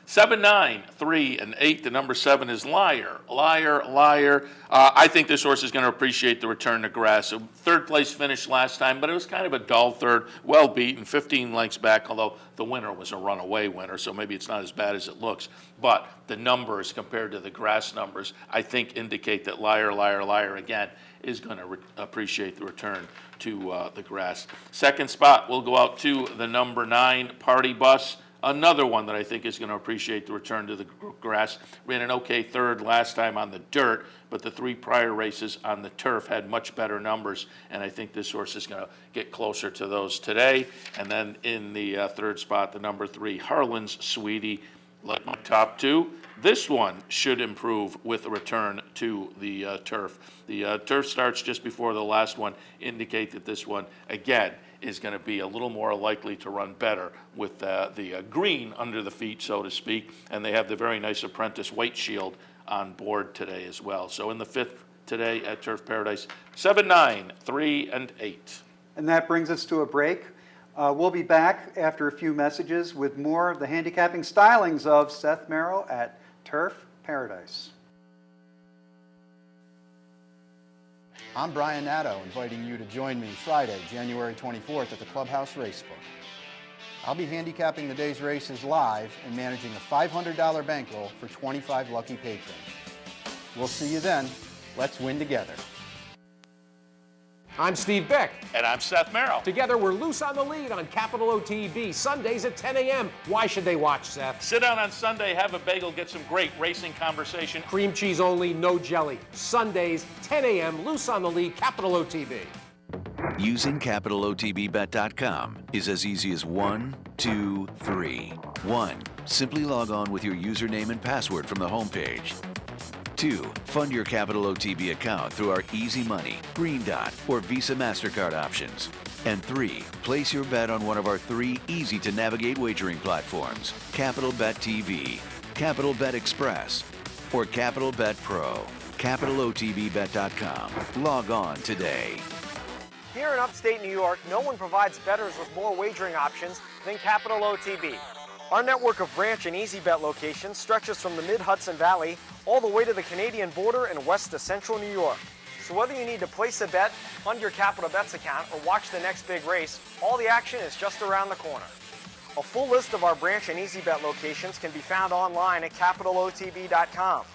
[SPEAKER 2] 7, 9, 3, and 8. The number 7 is Liar. Liar, Liar. I think this horse is going to appreciate the return to grass. A third place finish last time, but it was kind of a dull third. Well beaten, 15 lengths back, although the winner was a runaway winner, so maybe it's not as bad as it looks. But the numbers compared to the grass numbers, I think, indicate that Liar, Liar, Liar, again, is going to appreciate the return to the grass. Second spot, we'll go out to the number 9, Party Bus. Another one that I think is going to appreciate the return to the grass. Ran an okay third last time on the dirt, but the 3 prior races on the turf had much better numbers, and I think this horse is going to get closer to those today. And then in the third spot, the number 3, Harlan's Sweetie, like my top 2. This one should improve with a return to the turf. The turf starts just before the last one indicate that this one, again, is going to be a little more likely to run better with the green under the feet, so to speak, and they have the very nice Apprentice White Shield on board today as well. So in the fifth today at Turf Paradise, 7, 9, 3, and 8.
[SPEAKER 3] And that brings us to a break. We'll be back after a few messages with more of the handicapping stylings of Seth Merrill at Turf Paradise.
[SPEAKER 4] I'm Brian Nadeau, inviting you to join me Friday, January 24th at the Clubhouse Racebook. I'll be handicapping the day's races live and managing a $500 bankroll for 25 lucky patrons. We'll see you then. Let's win together.
[SPEAKER 9] I'm Steve Beck.
[SPEAKER 2] And I'm Seth Merrill.
[SPEAKER 9] Together, we're loose on the lead on Capital OTB, Sundays at 10 a.m. Why should they watch, Seth?
[SPEAKER 2] Sit down on Sunday, have a bagel, get some great racing conversation.
[SPEAKER 9] Cream cheese only, no jelly. Sundays, 10 a.m., loose on the lead, Capital OTB.
[SPEAKER 10] Using CapitalOTBBet.com is as easy as 1, 2, 3. 1. Simply log on with your username and password from the homepage. 2. Fund your Capital OTB account through our Easy Money, Green Dot, or Visa MasterCard options. And 3. Place your bet on one of our 3 easy-to-navigate wagering platforms, Capital Bet TV, Capital Bet Express, or Capital Bet Pro. CapitalOTBBet.com. Log on today.
[SPEAKER 5] Here in upstate New York, no one provides bettors with more wagering options than Capital OTB. Our network of branch and easy bet locations stretches from the mid-Hudson Valley all the way to the Canadian border and west to central New York. So whether you need to place a bet, fund your Capital Bets account, or watch the next big race, all the action is just around the corner. A full list of our branch and easy bet locations can be found online at CapitalOTB.com.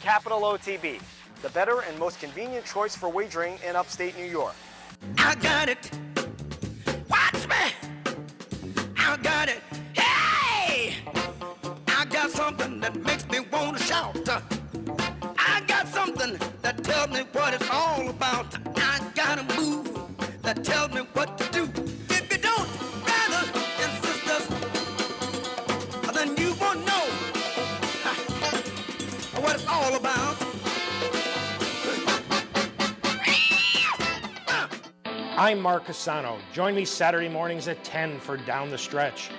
[SPEAKER 5] Capital OTB, the better and most convenient choice for wagering in upstate New York.
[SPEAKER 6] I got it. Watch me. I got it. Hey! I got something that makes me want to shout. I got something that tells me what it's all about. I got a move that tells me what to do. If you don't, brothers and sisters, then you won't know what it's all about.
[SPEAKER 11] I'm Mark Cassano. Join me Saturday mornings at 10 for Down the Stretch.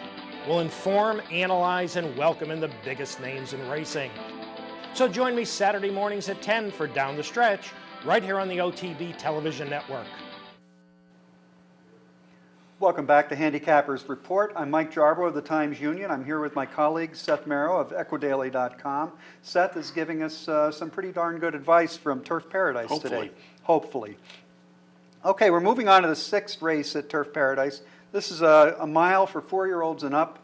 [SPEAKER 11] We'll inform, analyze, and welcome in the biggest names in racing. So join me Saturday mornings at 10 for Down the Stretch, right here on the OTB Television Network.
[SPEAKER 3] Welcome back to Handicappers Report. I'm Mike Jarbo of the Times-Union. I'm here with my colleague Seth Merrill of EquiDaily.com. Seth is giving us some pretty darn good advice from Turf Paradise today. Hopefully. Okay, we're moving on to the 6th race at Turf Paradise. This is a mile for 4-year-olds and up.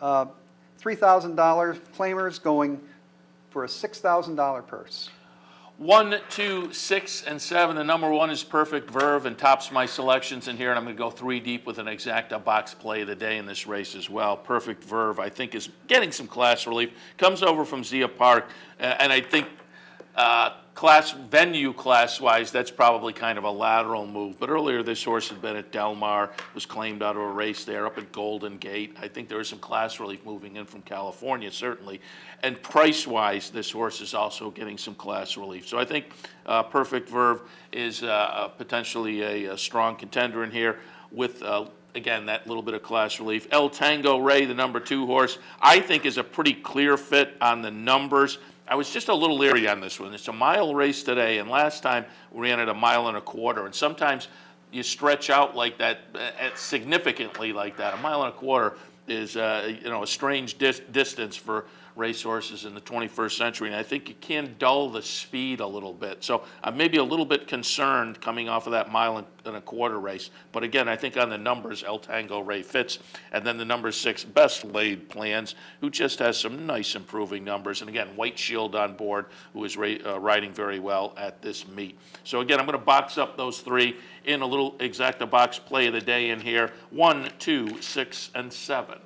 [SPEAKER 3] $3,000 claimers going for a $6,000 purse.
[SPEAKER 2] 1, 2, 6, and 7. The number 1 is Perfect Verve and tops my selections in here, and I'm going to go 3 deep with an exacta box play of the day in this race as well. Perfect Verve, I think, is getting some class relief. Comes over from Zia Park, and I think Venue class-wise, that's probably kind of a lateral move. But earlier, this horse had been at Del Mar, was claimed out of a race there up at Golden Gate. I think there was some class relief moving in from California, certainly. And price-wise, this horse is also getting some class relief. So I think Perfect Verve is potentially a strong contender in here with, again, that little bit of class relief. El Tango Ray, the number 2 horse, I think is a pretty clear fit on the numbers. I was just a little leery on this one. It's a mile race today, and last time we ran at 1.25 miles, and sometimes you stretch out like that, significantly like that. 1.25 miles is a strange distance for racehorses in the 21st century, and I think you can dull the speed a little bit. So I'm maybe a little bit concerned coming off of that 1.25 mile race. But again, I think on the numbers, El Tango Ray fits. And then the number 6, Best Laid Plans, who just has some nice improving numbers. And again, White Shield on board, who is riding very well at this meet. So again, I'm going to box up those 3 in a little exacta box play of the day in here. 1, 2, 6, and 7.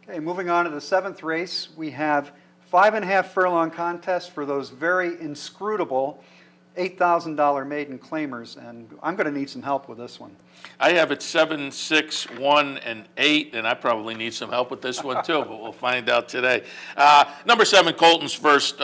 [SPEAKER 3] Okay, moving on to the 7th race, we have 5.5 furlong contest for those very inscrutable $8,000 maiden claimers, and I'm going to need some help with this one.
[SPEAKER 2] I have it 7, 6, 1, and 8, and I probably need some help with this one too, but we'll find out today. Number 7, Colton's First.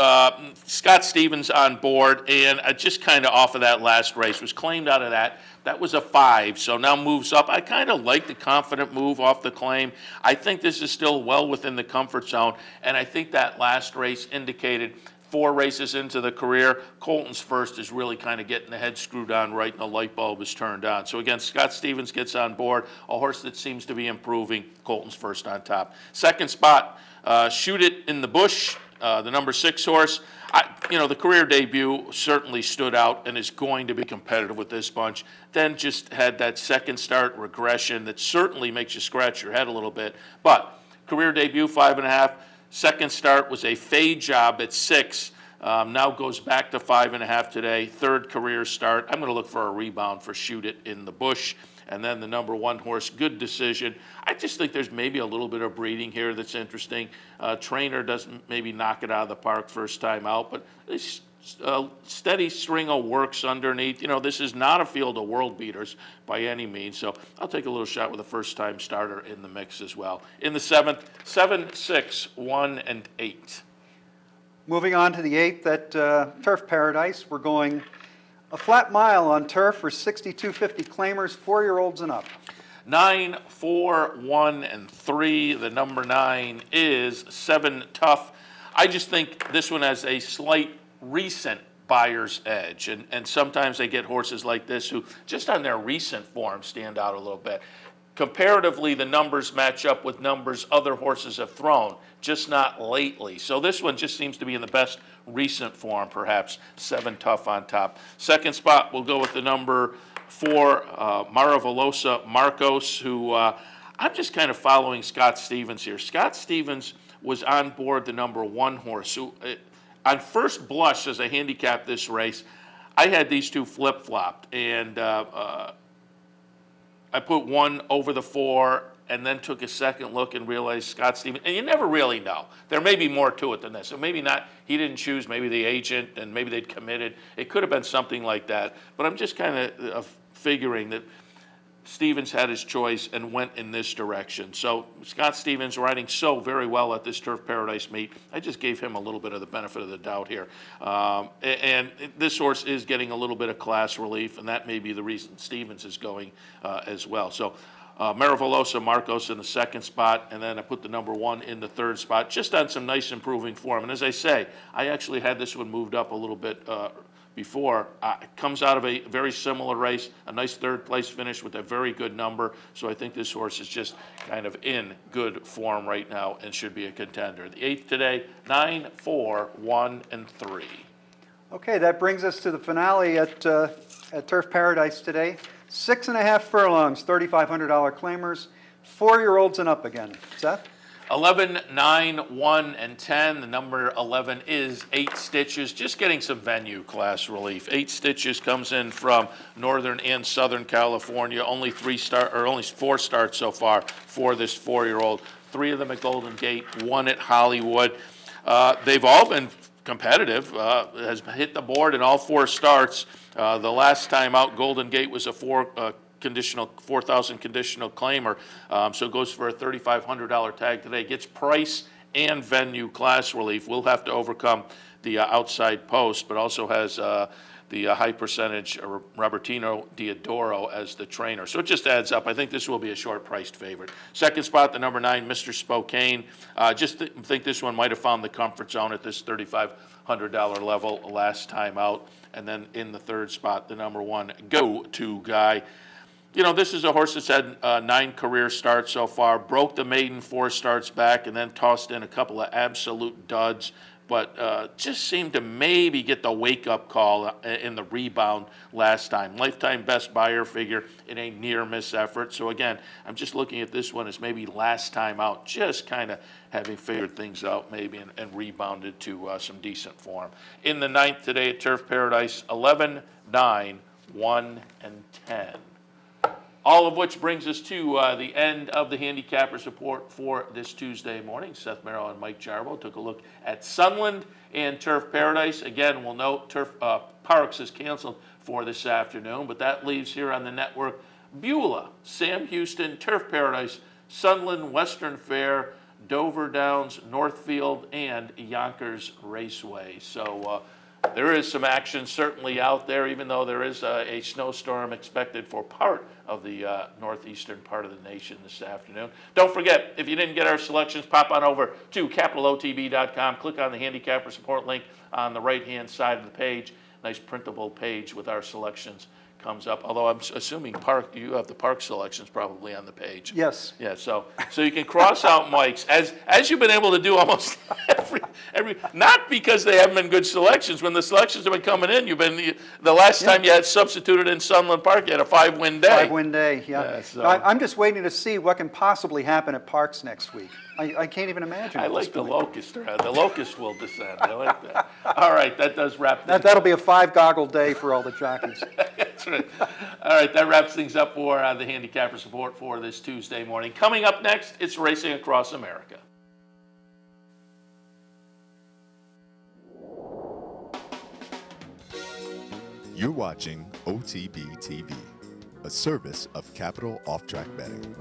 [SPEAKER 2] Scott Stevens on board, and just kind of off of that last race, was claimed out of that. That was a 5, so now moves up. I kind of like the confident move off the claim. I think this is still well within the comfort zone, and I think that last race indicated 4 races into the career, Colton's First is really kind of getting the head screwed on right and the light bulb is turned on. So again, Scott Stevens gets on board, a horse that seems to be improving, Colton's First on top. 2nd spot, Shoot It in the Bush, the number 6 horse. The career debut certainly stood out and is going to be competitive with this bunch. Then just had that second start regression that certainly makes you scratch your head a little bit. But career debut, 5.5. Second start was a fade job at 6. Now goes back to 5.5 today. Third career start. I'm going to look for a rebound for Shoot It in the Bush. And then the number 1 horse, Good Decision. I just think there's maybe a little bit of breeding here that's interesting. Trainer doesn't maybe knock it out of the park first time out, but this steady string of works underneath. This is not a field of world beaters by any means, so I'll take a little shot with a first-time starter in the mix as well. In the 7th, 7, 6, 1, and 8.
[SPEAKER 3] Moving on to the 8th at Turf Paradise, we're going a flat mile on turf for 62.50 claimers, 4-year-olds and up.
[SPEAKER 2] 9, 4, 1, and 3. The number 9 is 7 Tough. I just think this one has a slight recent buyer's edge, and sometimes they get horses like this who just on their recent form stand out a little bit. Comparatively, the numbers match up with numbers other horses have thrown, just not lately. So this one just seems to be in the best recent form, perhaps. 7 Tough on top. Second spot, we'll go with the number 4, Maravolosa Marcos, who I'm just kind of following Scott Stevens here. Scott Stevens was on board the number 1 horse, who on first blush as I handicapped this race, I had these 2 flip-flopped, and I put 1 over the 4 and then took a second look and realized Scott Stevens, and you never really know. There may be more to it than this. So maybe not, he didn't choose, maybe the agent, and maybe they'd committed. It could have been something like that. But I'm just kind of figuring that Stevens had his choice and went in this direction. So Scott Stevens riding so very well at this Turf Paradise meet. I just gave him a little bit of the benefit of the doubt here. And this horse is getting a little bit of class relief, and that may be the reason Stevens is going as well. So Maravolosa Marcos in the 2nd spot, and then I put the number 1 in the 3rd spot, just on some nice improving form. And as I say, I actually had this one moved up a little bit before. It comes out of a very similar race, a nice 3rd place finish with a very good number. So I think this horse is just kind of in good form right now and should be a contender. The 8th today, 9, 4, 1, and 3.
[SPEAKER 3] Okay, that brings us to the finale at Turf Paradise today. 6.5 furlongs, $3,500 claimers, 4-year-olds and up again. Seth?
[SPEAKER 2] 11, 9, 1, and 10. The number 11 is 8 Stitches, just getting some venue class relief. 8 Stitches comes in from Northern and Southern California. Only 4 starts so far for this 4-year-old. 3 of them at Golden Gate, 1 at Hollywood. They've all been competitive, has hit the board in all 4 starts. The last time out, Golden Gate was a 4,000 conditional claimer, so it goes for a $3,500 tag today. Gets price and venue class relief. We'll have to overcome the outside post, but also has the high percentage Robertino Diodoro as the trainer. So it just adds up. I think this will be a short-priced favorite. Second spot, the number 9, Mr. Spokane. Just think this one might have found the comfort zone at this $3,500 level last time out. And then in the third spot, the number 1, Go-To Guy. You know, this is a horse that's had 9 career starts so far, broke the maiden 4 starts back, and then tossed in a couple of absolute duds, but just seemed to maybe get the wake-up call in the rebound last time. Lifetime best buyer figure in a near-miss effort. So again, I'm just looking at this one as maybe last time out, just kind of having figured things out maybe and rebounded to some decent form. In the 9th today at Turf Paradise, 11, 9, 1, and 10. All of which brings us to the end of the Handicappers Report for this Tuesday morning. Seth Merrill and Mike Jarbo took a look at Sunland and Turf Paradise. Again, we'll note Turf Parks is canceled for this afternoon, but that leaves here on the network Beulah, Sam Houston, Turf Paradise, Sunland, Western Fair, Dover Downs, Northfield, and Yonkers Raceway. So there is some action certainly out there, even though there is a snowstorm expected for part of the northeastern part of the nation this afternoon. Don't forget, if you didn't get our selections, pop on over to capitalotb.com. Click on the Handicappers Report link on the right-hand side of the page. Nice printable page with our selections comes up. Although I'm assuming you have the park selections probably on the page.
[SPEAKER 3] Yes.
[SPEAKER 2] Yeah. So you can cross out Mike's as you've been able to do almost every. Not because they haven't been good selections. When the selections have been coming in, the last time you had substituted in Sunland Park, you had a 5-win day.
[SPEAKER 3] 5-win day. Yeah.
[SPEAKER 2] So.
[SPEAKER 3] I'm just waiting to see what can possibly happen at Parks next week. I can't even imagine.
[SPEAKER 2] I like the locust. The locust will descend. I like that. All right, that does wrap.
[SPEAKER 3] That'll be a 5-goggle day for all the jockeys.
[SPEAKER 2] That's right. All right, that wraps things up for the Handicappers Report for this Tuesday morning. Coming up next, it's Racing Across America.
[SPEAKER 1] You're watching OTB TV, a service of Capital Off Track Betting.